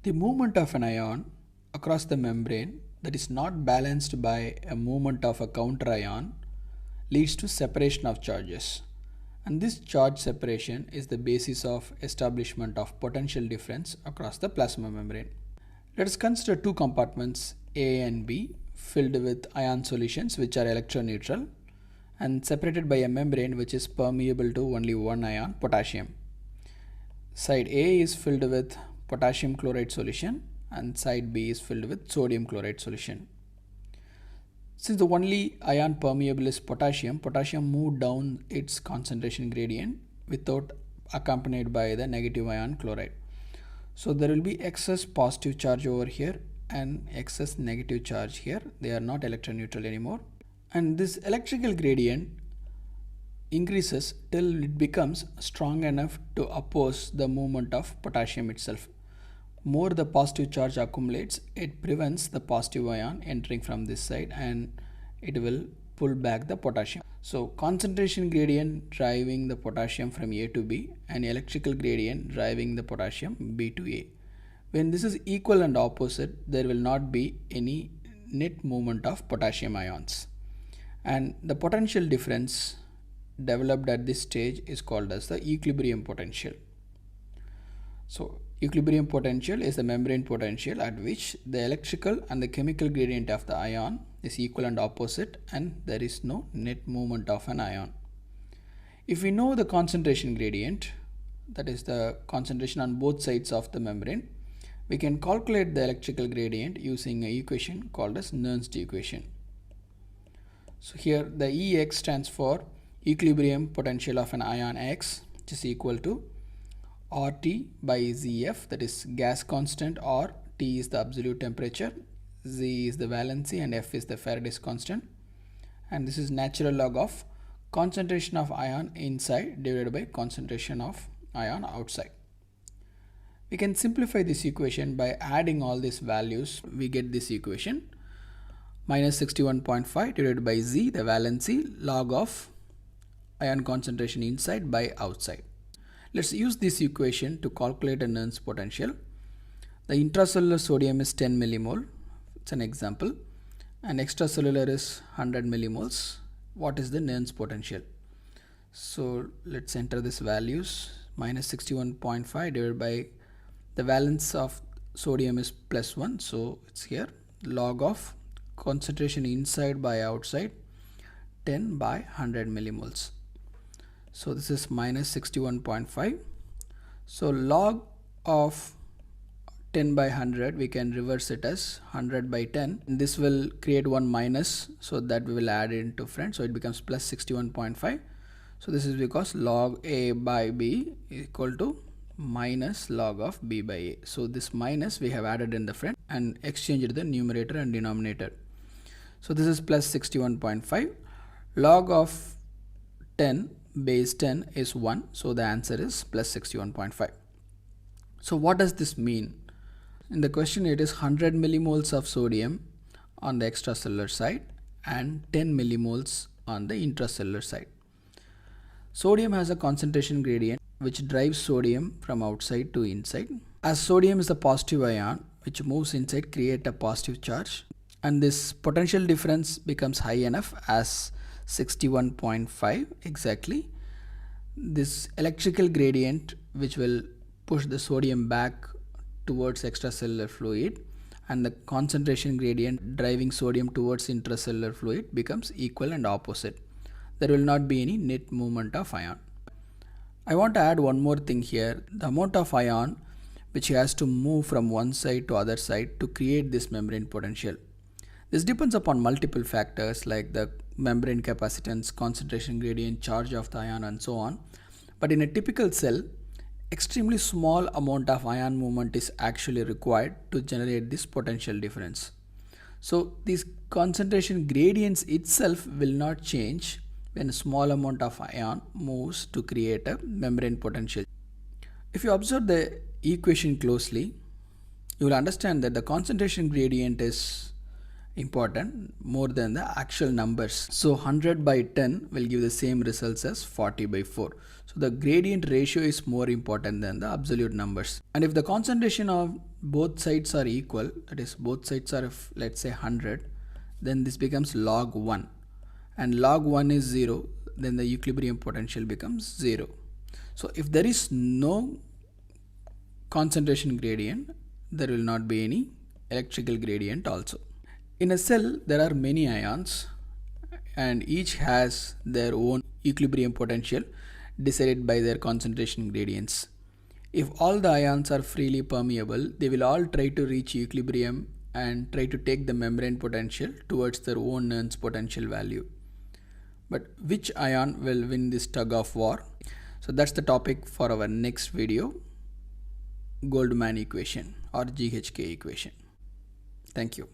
The movement of an ion across the membrane that is not balanced by a movement of a counter ion leads to separation of charges. And this charge separation is the basis of establishment of potential difference across the plasma membrane. Let us consider two compartments A and B filled with ion solutions which are electroneutral and separated by a membrane which is permeable to only one ion, potassium. Side A is filled with potassium chloride solution and side B is filled with sodium chloride solution. Since the only ion permeable is potassium, potassium moved down its concentration gradient without accompanied by the negative ion chloride. So there will be excess positive charge over here and excess negative charge here. They are not electroneutral anymore. And this electrical gradient increases till it becomes strong enough to oppose the movement of potassium itself. More the positive charge accumulates, it prevents the positive ion entering from this side and it will pull back the potassium. So concentration gradient driving the potassium from A to B and electrical gradient driving the potassium B to A. When this is equal and opposite, there will not be any net movement of potassium ions. And the potential difference developed at this stage is called as the equilibrium potential. So equilibrium potential is the membrane potential at which the electrical and the chemical gradient of the ion is equal and opposite and there is no net movement of an ion. If we know the concentration gradient, that is the concentration on both sides of the membrane, we can calculate the electrical gradient using an equation called as Nernst equation. So here the Ex stands for equilibrium potential of an ion X, which is equal to RT by Zf, that is gas constant, or T is the absolute temperature, Z is the valency and F is the Faraday's constant, and this is natural log of concentration of ion inside divided by concentration of ion outside. We can simplify this equation by adding all these values. We get this equation minus 61.5 divided by Z, the valency, log of ion concentration inside by outside. Let's use this equation to calculate a Nernst potential. The intracellular sodium is 10 millimole. It's an example. And extracellular is 100 millimoles. What is the Nernst potential? So let's enter these values. Minus 61.5 divided by the valence of sodium is plus 1. So it's here. Log of concentration inside by outside 10 by 100 millimoles. So this is minus 61.5. So log of 10 by 100, we can reverse it as 100 by 10. And this will create one minus, so that we will add it into front. So it becomes plus 61.5. So this is because log A by B is equal to minus log of B by A. So this minus we have added in the front and exchanged the numerator and denominator. So this is plus 61.5. Log of 10 base 10 is 1. So the answer is plus 61.5. So what does this mean? In the question it is 100 millimoles of sodium on the extracellular side and 10 millimoles on the intracellular side. Sodium has a concentration gradient which drives sodium from outside to inside. As sodium is a positive ion which moves inside, create a positive charge, and this potential difference becomes high enough as 61.5 exactly. This electrical gradient which will push the sodium back towards extracellular fluid and the concentration gradient driving sodium towards intracellular fluid becomes equal and opposite. There will not be any net movement of ion. I want to add one more thing here. The amount of ion which has to move from one side to other side to create this membrane potential. This depends upon multiple factors like the membrane capacitance, concentration gradient, charge of the ion and so on. But in a typical cell, extremely small amount of ion movement is actually required to generate this potential difference. So these concentration gradients itself will not change when a small amount of ion moves to create a membrane potential. If you observe the equation closely, you will understand that the concentration gradient is important more than the actual numbers. So 100 by 10 will give the same results as 40 by 4. So the gradient ratio is more important than the absolute numbers. And if the concentration of both sides are equal, that is both sides are of, let's say 100, then this becomes log 1. And log 1 is 0, then the equilibrium potential becomes 0. So if there is no concentration gradient, there will not be any electrical gradient also. In a cell, there are many ions and each has their own equilibrium potential decided by their concentration gradients. If all the ions are freely permeable, they will all try to reach equilibrium and try to take the membrane potential towards their own Nernst potential value. But which ion will win this tug of war? So that's the topic for our next video, Goldman equation or GHK equation. Thank you.